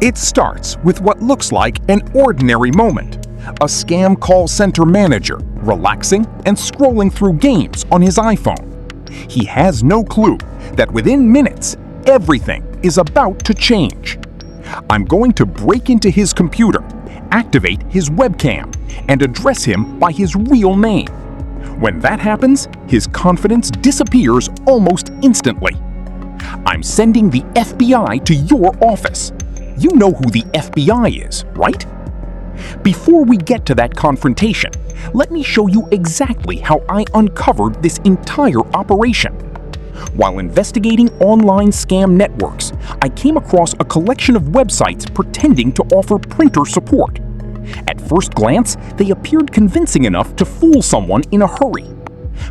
It starts with what looks like an ordinary moment. A scam call center manager relaxing and scrolling through games on his iPhone. He has no clue that within minutes, everything is about to change. I'm going to break into his computer, activate his webcam, and address him by his real name. When that happens, his confidence disappears almost instantly. I'm sending the FBI to your office. You know who the FBI is, right? Before we get to that confrontation, let me show you exactly how I uncovered this entire operation. While investigating online scam networks, I came across a collection of websites pretending to offer printer support. At first glance, they appeared convincing enough to fool someone in a hurry.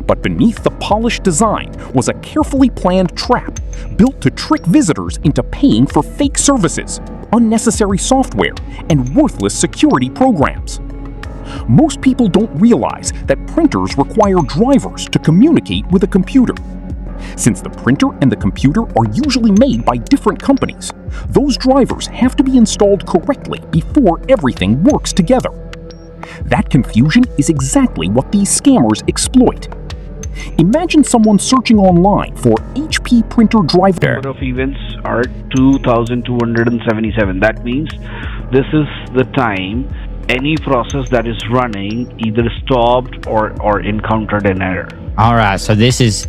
But beneath the polished design was a carefully planned trap built to trick visitors into paying for fake services, unnecessary software, and worthless security programs. Most people don't realize that printers require drivers to communicate with a computer. Since the printer and the computer are usually made by different companies, those drivers have to be installed correctly before everything works together. That confusion is exactly what these scammers exploit. Imagine someone searching online for HP printer driver. The number of events are 2,277. That means this is the time any process that is running either stopped or encountered an error. All right, so this is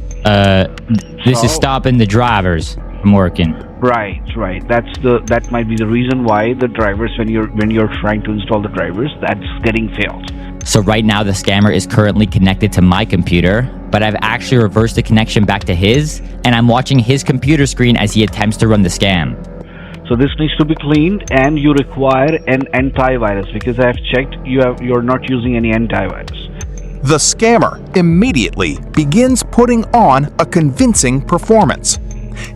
stopping the drivers from working. Right. That might be the reason why the drivers, when you're trying to install the drivers, that's getting failed. So right now the scammer is currently connected to my computer, but I've actually reversed the connection back to his, and I'm watching his computer screen as he attempts to run the scam. So this needs to be cleaned, and you require an antivirus, because I have checked you're not using any antivirus. The scammer immediately begins putting on a convincing performance.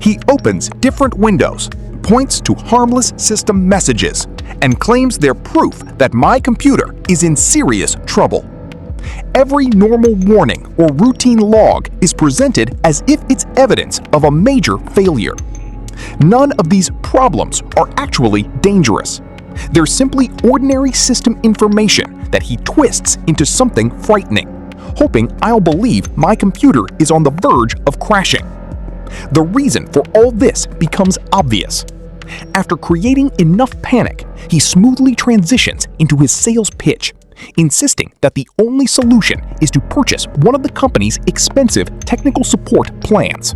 He opens different windows, points to harmless system messages, and claims they're proof that my computer is in serious trouble. Every normal warning or routine log is presented as if it's evidence of a major failure. None of these problems are actually dangerous. They're simply ordinary system information that he twists into something frightening, hoping I'll believe my computer is on the verge of crashing. The reason for all this becomes obvious. After creating enough panic, he smoothly transitions into his sales pitch, insisting that the only solution is to purchase one of the company's expensive technical support plans.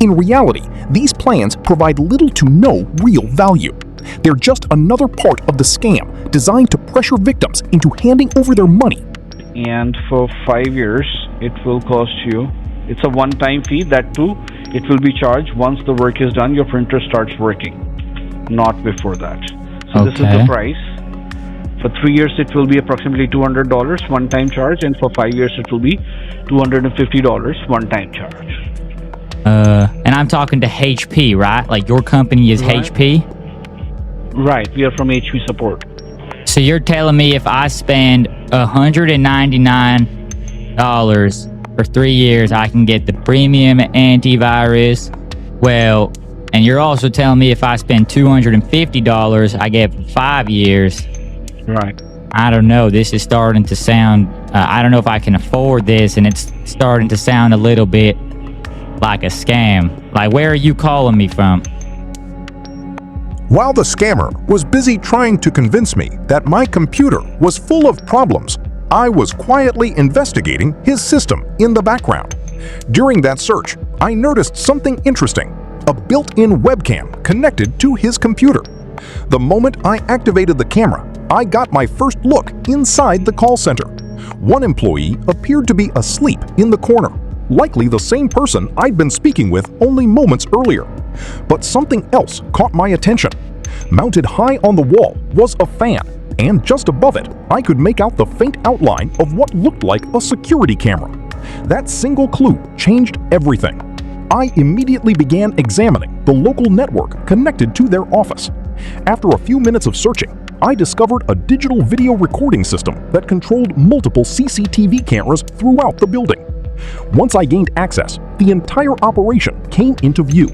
In reality, these plans provide little to no real value. They're just another part of the scam designed to pressure victims into handing over their money. And for 5 years, it will cost you. It's a one-time fee. That too, it will be charged once the work is done. Your printer starts working, not before that. So This is the price. For 3 years, it will be approximately $200 one-time charge, and for 5 years, it will be $250 one-time charge. And I'm talking to HP, right? Like your company is Right. HP? Right, we are from HP Support. So you're telling me if I spend $199 for 3 years, I can get the premium antivirus? Well, and you're also telling me if I spend $250, I get 5 years. Right. I don't know. This is starting to sound, I don't know if I can afford this, and it's starting to sound a little bit like a scam. Like, where are you calling me from? While the scammer was busy trying to convince me that my computer was full of problems, I was quietly investigating his system in the background. During that search, I noticed something interesting: a built-in webcam connected to his computer. The moment I activated the camera, I got my first look inside the call center. One employee appeared to be asleep in the corner, likely the same person I'd been speaking with only moments earlier. But something else caught my attention. Mounted high on the wall was a fan, and just above it, I could make out the faint outline of what looked like a security camera. That single clue changed everything. I immediately began examining the local network connected to their office. After a few minutes of searching, I discovered a digital video recording system that controlled multiple CCTV cameras throughout the building. Once I gained access, the entire operation came into view.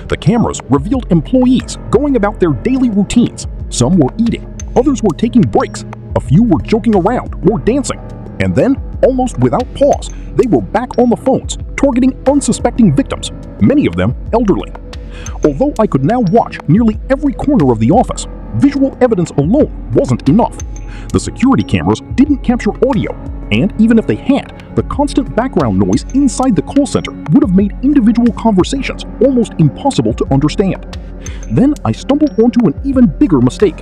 The cameras revealed employees going about their daily routines. Some were eating, others were taking breaks, a few were joking around or dancing. And then, almost without pause, they were back on the phones, targeting unsuspecting victims, many of them elderly. Although I could now watch nearly every corner of the office, visual evidence alone wasn't enough. The security cameras didn't capture audio, and even if they had, the constant background noise inside the call center would have made individual conversations almost impossible to understand. Then I stumbled onto an even bigger mistake.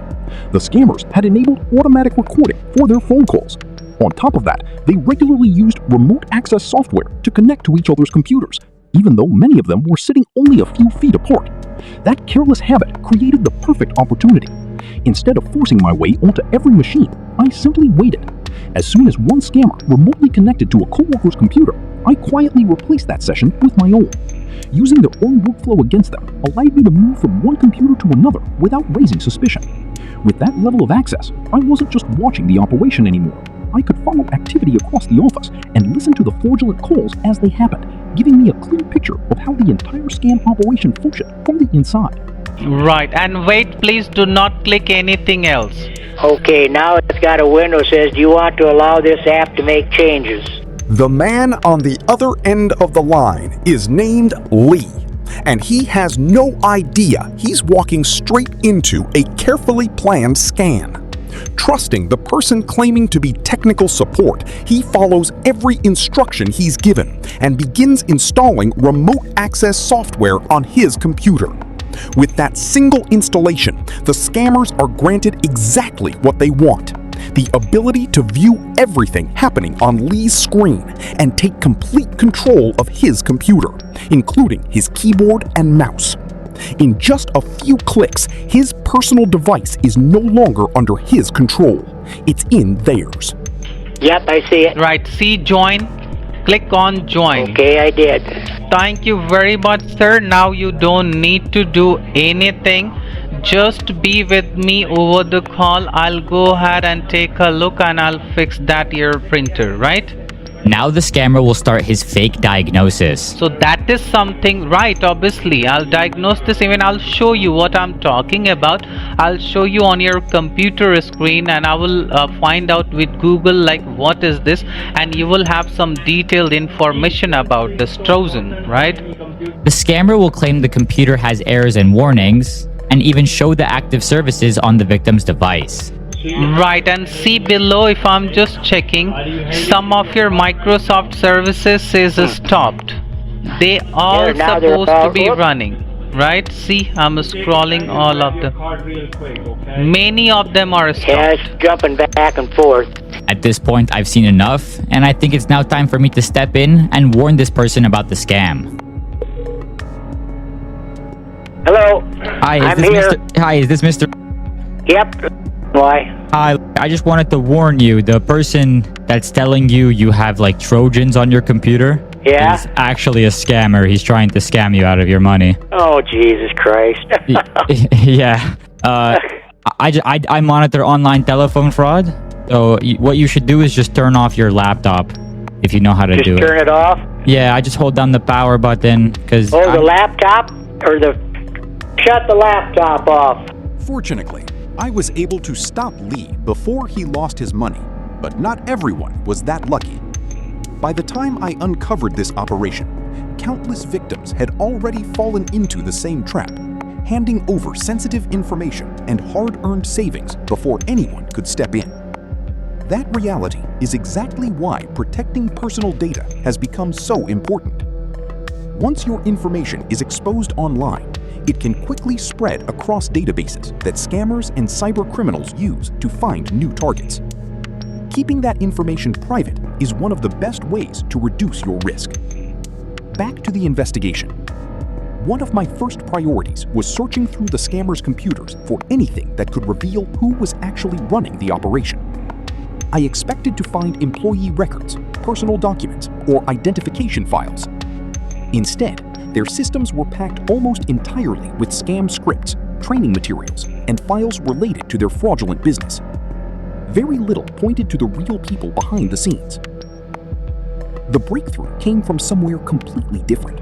The scammers had enabled automatic recording for their phone calls. On top of that, they regularly used remote access software to connect to each other's computers, even though many of them were sitting only a few feet apart. That careless habit created the perfect opportunity. Instead of forcing my way onto every machine, I simply waited. As soon as one scammer remotely connected to a coworker's computer, I quietly replaced that session with my own. Using their own workflow against them allowed me to move from one computer to another without raising suspicion. With that level of access, I wasn't just watching the operation anymore. I could follow activity across the office and listen to the fraudulent calls as they happened, giving me a clear picture of how the entire scam operation functioned from the inside. Right, and wait, please do not click anything else. Okay, now it's got a window that says, do you want to allow this app to make changes? The man on the other end of the line is named Lee, and he has no idea he's walking straight into a carefully planned scam. Trusting the person claiming to be technical support, he follows every instruction he's given and begins installing remote access software on his computer. With that single installation, the scammers are granted exactly what they want: the ability to view everything happening on Lee's screen and take complete control of his computer, including his keyboard and mouse. In just a few clicks, his personal device is no longer under his control. It's in theirs. Yep, I see it. Right, see join. Click on join. Okay, I did. Thank you very much, sir. Now you don't need to do anything. Just be with me over the call. I'll go ahead and take a look and I'll fix that your printer, right? Now the scammer will start his fake diagnosis. So that is something, right? Obviously, I'll diagnose this. Even I'll show you what I'm talking about. I'll show you on your computer screen, and I will find out with Google like what is this, and you will have some detailed information about this Trojan, right? The scammer will claim the computer has errors and warnings, and even show the active services on the victim's device. Right, and see below, if I'm just checking, some of your Microsoft services is stopped. They are supposed to be running, right? See, I'm scrolling all of them. Many of them are stopped. Yeah, it's jumping back and forth. At this point, I've seen enough, and I think it's now time for me to step in and warn this person about the scam. Hello. Hi, I'm here. Is this Mr. Yep. Why? Hi, I just wanted to warn you, the person that's telling you you have like Trojans on your computer Yeah? is actually a scammer. He's trying to scam you out of your money. Oh, Jesus Christ. Yeah. I monitor online telephone fraud. So what you should do is just turn off your laptop if you know how to do Just turn it off? Yeah, I just hold down the power button because. Oh, the laptop? Or shut the laptop off. Fortunately, I was able to stop Lee before he lost his money, but not everyone was that lucky. By the time I uncovered this operation, countless victims had already fallen into the same trap, handing over sensitive information and hard-earned savings before anyone could step in. That reality is exactly why protecting personal data has become so important. Once your information is exposed online, it can quickly spread across databases that scammers and cybercriminals use to find new targets. Keeping that information private is one of the best ways to reduce your risk. Back to the investigation. One of my first priorities was searching through the scammers' computers for anything that could reveal who was actually running the operation. I expected to find employee records, personal documents, or identification files. Instead, their systems were packed almost entirely with scam scripts, training materials, and files related to their fraudulent business. Very little pointed to the real people behind the scenes. The breakthrough came from somewhere completely different.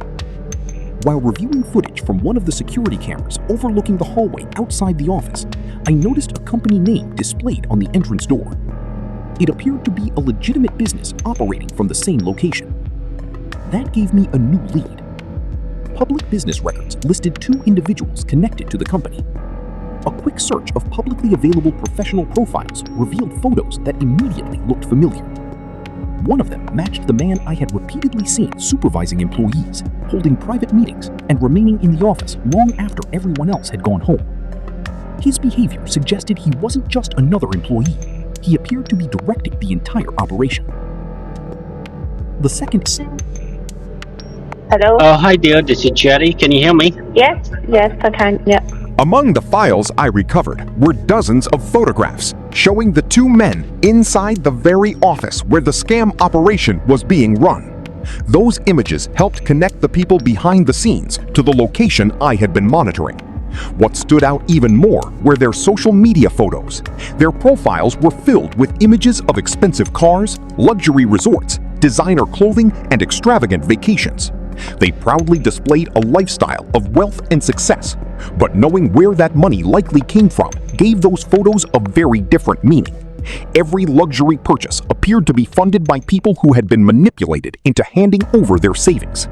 While reviewing footage from one of the security cameras overlooking the hallway outside the office, I noticed a company name displayed on the entrance door. It appeared to be a legitimate business operating from the same location. That gave me a new lead. Public business records listed 2 individuals connected to the company. A quick search of publicly available professional profiles revealed photos that immediately looked familiar. One of them matched the man I had repeatedly seen supervising employees, holding private meetings, and remaining in the office long after everyone else had gone home. His behavior suggested he wasn't just another employee. He appeared to be directing the entire operation. The second... Hello? Hi there, this is Jerry. Can you hear me? Yes, I can, yeah. Among the files I recovered were dozens of photographs showing the 2 men inside the very office where the scam operation was being run. Those images helped connect the people behind the scenes to the location I had been monitoring. What stood out even more were their social media photos. Their profiles were filled with images of expensive cars, luxury resorts, designer clothing, and extravagant vacations. They proudly displayed a lifestyle of wealth and success, but knowing where that money likely came from gave those photos a very different meaning. Every luxury purchase appeared to be funded by people who had been manipulated into handing over their savings.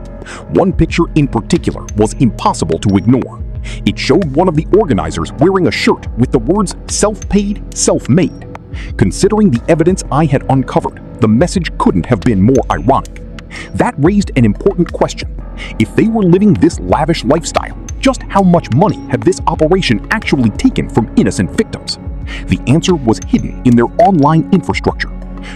One picture in particular was impossible to ignore. It showed one of the organizers wearing a shirt with the words "self-paid, self-made." Considering the evidence I had uncovered, the message couldn't have been more ironic. That raised an important question. If they were living this lavish lifestyle, just how much money had this operation actually taken from innocent victims? The answer was hidden in their online infrastructure.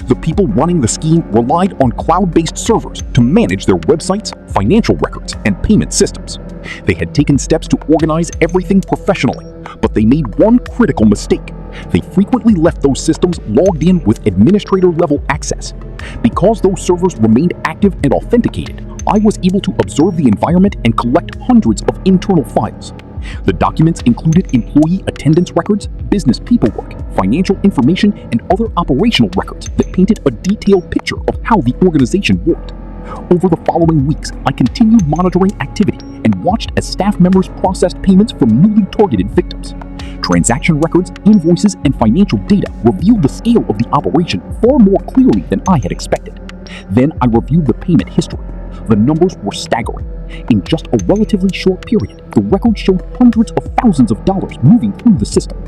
The people running the scheme relied on cloud-based servers to manage their websites, financial records, and payment systems. They had taken steps to organize everything professionally, but they made one critical mistake. They frequently left those systems logged in with administrator-level access. Because those servers remained active and authenticated, I was able to observe the environment and collect hundreds of internal files. The documents included employee attendance records, business paperwork, financial information, and other operational records that painted a detailed picture of how the organization worked. Over the following weeks, I continued monitoring activity and watched as staff members processed payments from newly targeted victims. Transaction records, invoices, and financial data revealed the scale of the operation far more clearly than I had expected. Then I reviewed the payment history. The numbers were staggering. In just a relatively short period, the record showed hundreds of thousands of dollars moving through the system.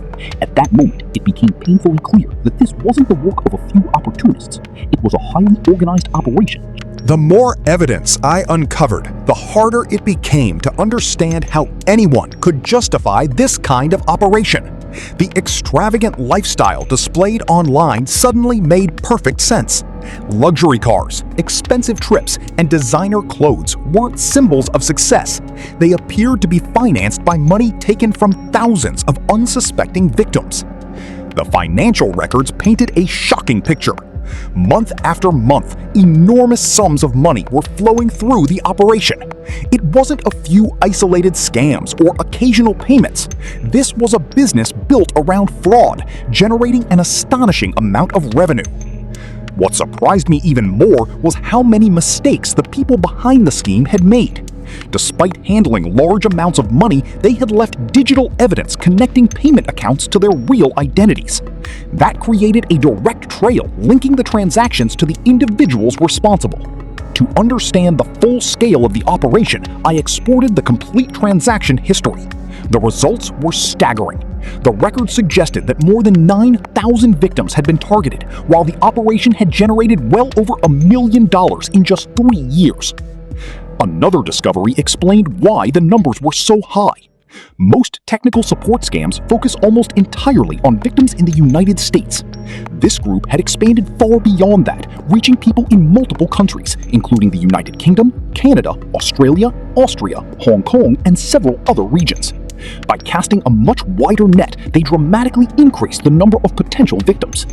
At that moment, it became painfully clear that this wasn't the work of a few opportunists. It was a highly organized operation. The more evidence I uncovered, the harder it became to understand how anyone could justify this kind of operation. The extravagant lifestyle displayed online suddenly made perfect sense. Luxury cars, expensive trips, and designer clothes weren't symbols of success. They appeared to be financed by money taken from thousands of unsuspecting victims. The financial records painted a shocking picture. Month after month, enormous sums of money were flowing through the operation. It wasn't a few isolated scams or occasional payments. This was a business built around fraud, generating an astonishing amount of revenue. What surprised me even more was how many mistakes the people behind the scheme had made. Despite handling large amounts of money, they had left digital evidence connecting payment accounts to their real identities. That created a direct trail linking the transactions to the individuals responsible. To understand the full scale of the operation, I exported the complete transaction history. The results were staggering. The record suggested that more than 9,000 victims had been targeted, while the operation had generated well over $1 million in just 3 years. Another discovery explained why the numbers were so high. Most technical support scams focus almost entirely on victims in the United States. This group had expanded far beyond that, reaching people in multiple countries, including the United Kingdom, Canada, Australia, Austria, Hong Kong, and several other regions. By casting a much wider net, they dramatically increased the number of potential victims.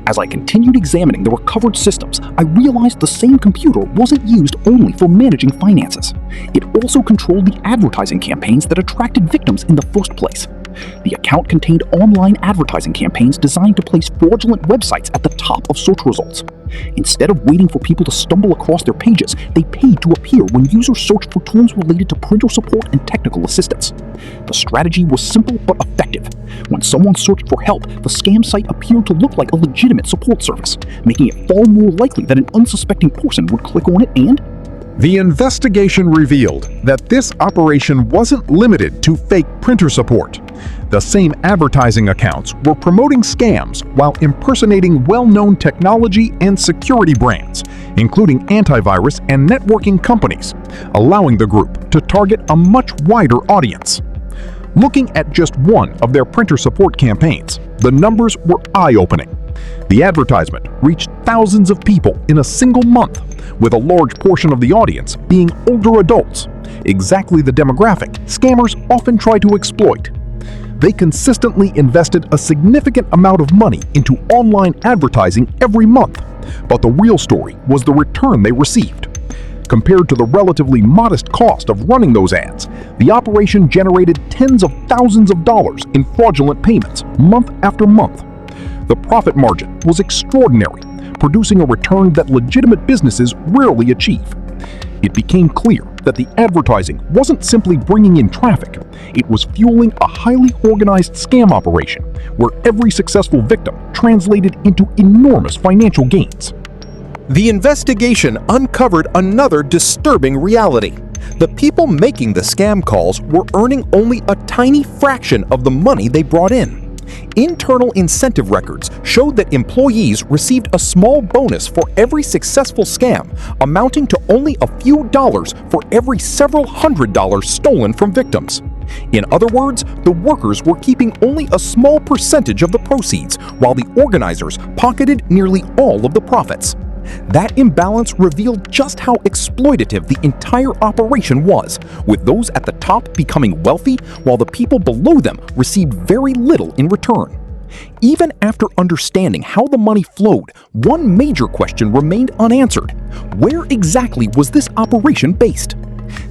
As I continued examining the recovered systems, I realized the same computer wasn't used only for managing finances. It also controlled the advertising campaigns that attracted victims in the first place. The account contained online advertising campaigns designed to place fraudulent websites at the top of search results. Instead of waiting for people to stumble across their pages, they paid to appear when users searched for terms related to printer support and technical assistance. The strategy was simple but effective. When someone searched for help, the scam site appeared to look like a legitimate support service, making it far more likely that an unsuspecting person would click on it and... The investigation revealed that this operation wasn't limited to fake printer support. The same advertising accounts were promoting scams while impersonating well-known technology and security brands, including antivirus and networking companies, allowing the group to target a much wider audience. Looking at just one of their printer support campaigns, the numbers were eye-opening. The advertisement reached thousands of people in a single month, with a large portion of the audience being older adults, exactly the demographic scammers often try to exploit. They consistently invested a significant amount of money into online advertising every month, but the real story was the return they received. Compared to the relatively modest cost of running those ads, the operation generated tens of thousands of dollars in fraudulent payments month after month. The profit margin was extraordinary, producing a return that legitimate businesses rarely achieve. It became clear that the advertising wasn't simply bringing in traffic, it was fueling a highly organized scam operation where every successful victim translated into enormous financial gains. The investigation uncovered another disturbing reality. The people making the scam calls were earning only a tiny fraction of the money they brought in. Internal incentive records showed that employees received a small bonus for every successful scam, amounting to only a few dollars for every several $100s stolen from victims. In other words, the workers were keeping only a small percentage of the proceeds, while the organizers pocketed nearly all of the profits. That imbalance revealed just how exploitative the entire operation was, with those at the top becoming wealthy while the people below them received very little in return. Even after understanding how the money flowed, one major question remained unanswered. Where exactly was this operation based?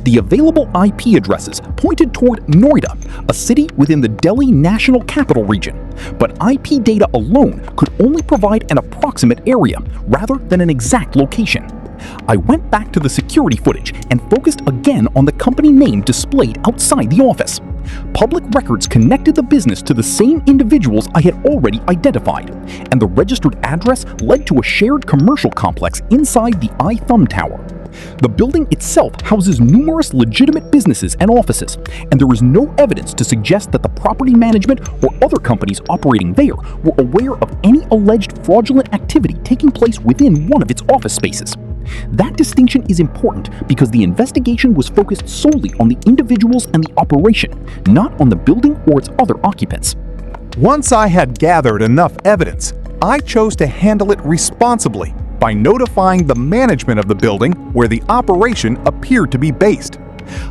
The available IP addresses pointed toward Noida, a city within the Delhi National Capital Region, but IP data alone could only provide an approximate area rather than an exact location. I went back to the security footage and focused again on the company name displayed outside the office. Public records connected the business to the same individuals I had already identified, and the registered address led to a shared commercial complex inside the iThumb Tower. The building itself houses numerous legitimate businesses and offices, and there is no evidence to suggest that the property management or other companies operating there were aware of any alleged fraudulent activity taking place within one of its office spaces. That distinction is important because the investigation was focused solely on the individuals and the operation, not on the building or its other occupants. Once I had gathered enough evidence, I chose to handle it responsibly by notifying the management of the building where the operation appeared to be based.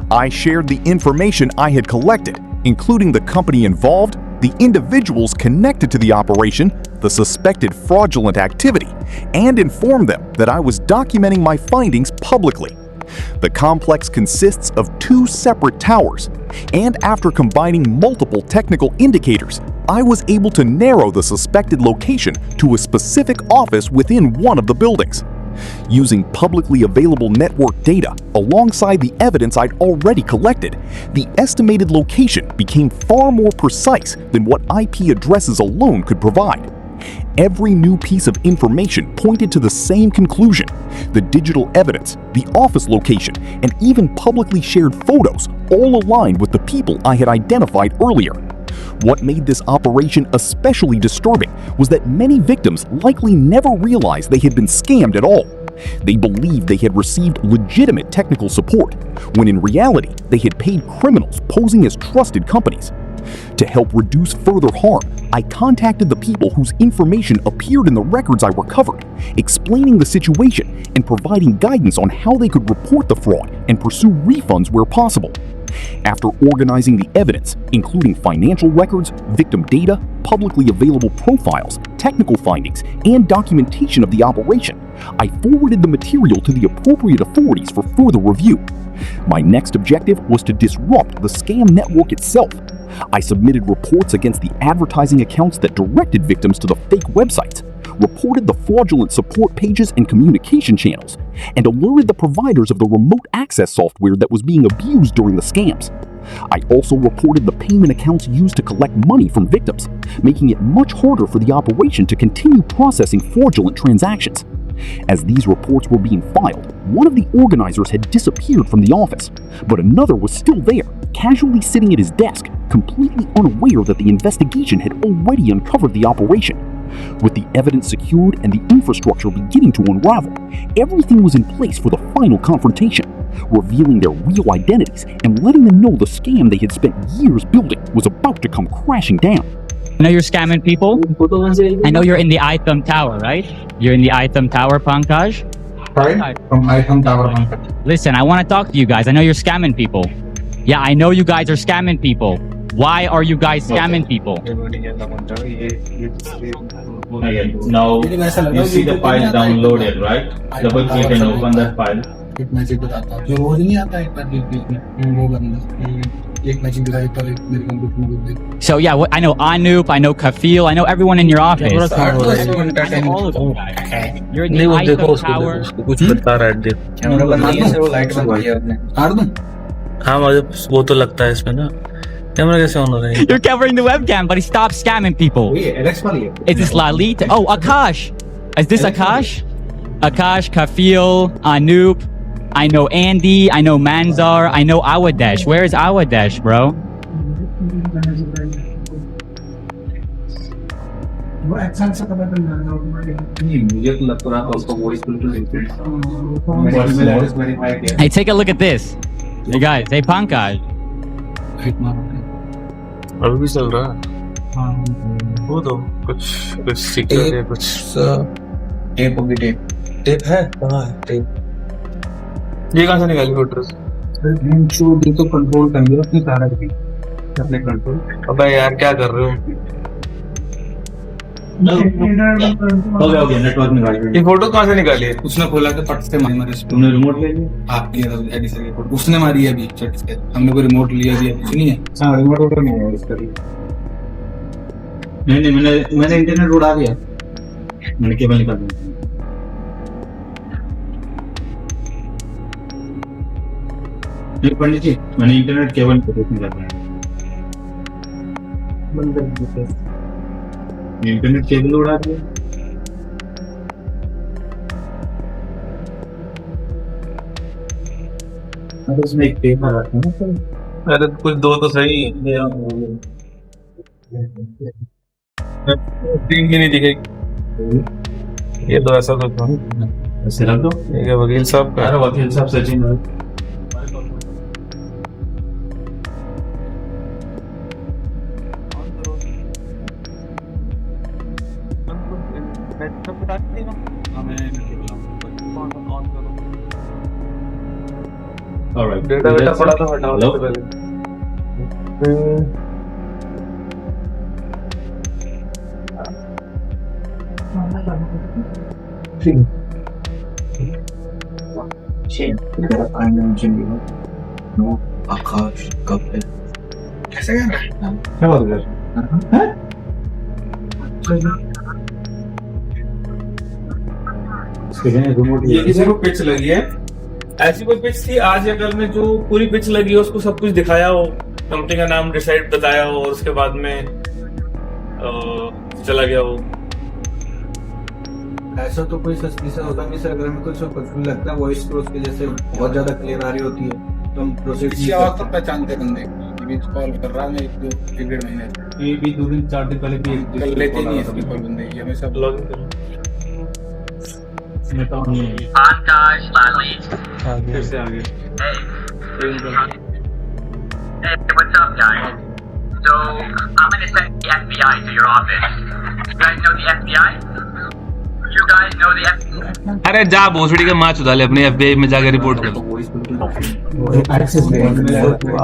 I shared the information I had collected, including the company involved, the individuals connected to the operation, the suspected fraudulent activity, and informed them that I was documenting my findings publicly. The complex consists of 2 separate towers, and after combining multiple technical indicators, I was able to narrow the suspected location to a specific office within one of the buildings. Using publicly available network data alongside the evidence I'd already collected, the estimated location became far more precise than what IP addresses alone could provide. Every new piece of information pointed to the same conclusion. The digital evidence, the office location, and even publicly shared photos all aligned with the people I had identified earlier. What made this operation especially disturbing was that many victims likely never realized they had been scammed at all. They believed they had received legitimate technical support, when in reality they had paid criminals posing as trusted companies. To help reduce further harm, I contacted the people whose information appeared in the records I recovered, explaining the situation and providing guidance on how they could report the fraud and pursue refunds where possible. After organizing the evidence, including financial records, victim data, publicly available profiles, technical findings, and documentation of the operation, I forwarded the material to the appropriate authorities for further review. My next objective was to disrupt the scam network itself, I submitted reports against the advertising accounts that directed victims to the fake websites, reported the fraudulent support pages and communication channels, and alerted the providers of the remote access software that was being abused during the scams. I also reported the payment accounts used to collect money from victims, making it much harder for the operation to continue processing fraudulent transactions. As these reports were being filed, one of the organizers had disappeared from the office, but another was still there, casually sitting at his desk, completely unaware that the investigation had already uncovered the operation. With the evidence secured and the infrastructure beginning to unravel, everything was in place for the final confrontation, revealing their real identities and letting them know the scam they had spent years building was about to come crashing down. I know you're scamming people. I know you're in the Itham Tower, right? You're in the Itham Tower, Pankaj? Sorry? From Itham Tower, Pankaj. Listen, I want to talk to you guys. I know you're scamming people. Yeah, I know you guys are scamming people. Why are you guys scamming people? Now you see the file downloaded, right? Double click and open that file. एक magic बताता हूँ जो रोज नहीं आता एक बार बीच में वो बंदा एक मैजिक दिखाई पर एक मेरे कंप्यूटर में देख So yeah, I know Anoop, I know Kafil, I know everyone in your office. You're in the Itham Tower. कुछ बता रहा है देख कैमरा बंद किया से वो लाइट बंद किया आपने काट दूं हाँ मुझे वो तो लगता है इसमें ना कैमरा कैसे ऑन हो रहा है You're covering the webcam, but he stopped scamming people. ये एलेक्स वाली है Is this Lalit? Oh, Akash. Is this Akash? Akash, Kafil, Anoop. I know Andy. I know Manzar. I know Awadesh. Where is Awadesh, bro? वो action से पता चल रहा है नहीं मुझे तो लग रहा है उसको वॉइस बिल्कुल Hey, take a look at this. Hey guys, hey Pankaj. अभी भी चल रहा है वो तो कुछ सीक्रेट है कुछ टेप होगी टेप है कहाँ है टेप ये कहाँ से निकाली फोटोज ये तो कंट्रोल करेंगे अपनी सारा भी अपने कंट्रोल अबे यार क्या कर रहे हो हो गया नेटवर्क निकाली ये फोटो कहाँ से निकाली है उसने खोला तो फट से मारी तुमने रिमोट ले लिया आपकी एडिशन की फोटो उसने मारी है अभी चट से हमने कोई रिमोट लिया दिया कुछ नहीं है हाँ रिमोट वोटो नहीं है इसका नहीं मैंने इंटरनेट उड़ा दिया मैंने केबल निकाल दिया पंडित जी मैंने इंटरनेट केबल पे निकाल दिया इंटरनेट केबल उड़ा दिया उसमें एक पेपर आता है अरे कुछ दो तो सही स्क्रीन भी नहीं दिखेगी ये तो ऐसा तो था ऐसे रख दो ये वकील साहब का अरे वकील साहब सचिन Alright. डेटा वेटा पड़ा तो हटाओ तो पहले आकाश कब है कैसे क्या बात है ये किसी को पिच लगी है ऐसी कोई पिच थी आज या कल में जो पूरी पिच लगी हो उसको सब कुछ दिखाया हो कंपनी का नाम डिसाइड बताया हो और उसके बाद में चला गया हो ऐसा तो कोई सस्पिशन होता नहीं सर अगर हमें कुछ लगता है वॉइस तो उसके जैसे बहुत ज्यादा क्लियर आ रही होती है तो हम प्रोसेस इसकी आवाज तो पहचानते बंदे बीच कॉल कर रहा है एक डेढ़ महीने ये भी 2 दिन 4 दिन पहले भी एक लेते नहीं इसकी कॉल बंदे ये हमेशा लॉग इन करो Pankaj, Lalit. फिर से आ गए Hey, what's up, guys? So, I'm gonna send the FBI to your office. You guys know the FBI? You guys know the FBI? अरे जा भोसड़ी के माँ चुदा ले अपने एफबीआई में जाकर रिपोर्ट कर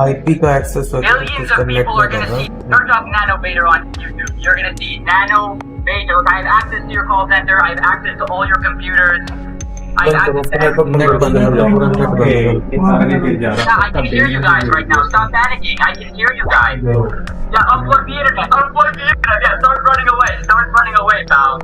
आईपी का access Millions of people are gonna see. Search up Nano Vader on YouTube. You're gonna see Nano Vader. I have access to your call center. I have access to all your computers. I can hear you guys right now. Stop panicking. I can hear you guys. Yeah, unplug the internet. Unplug the internet. Yeah, start running away. Start running away, pal.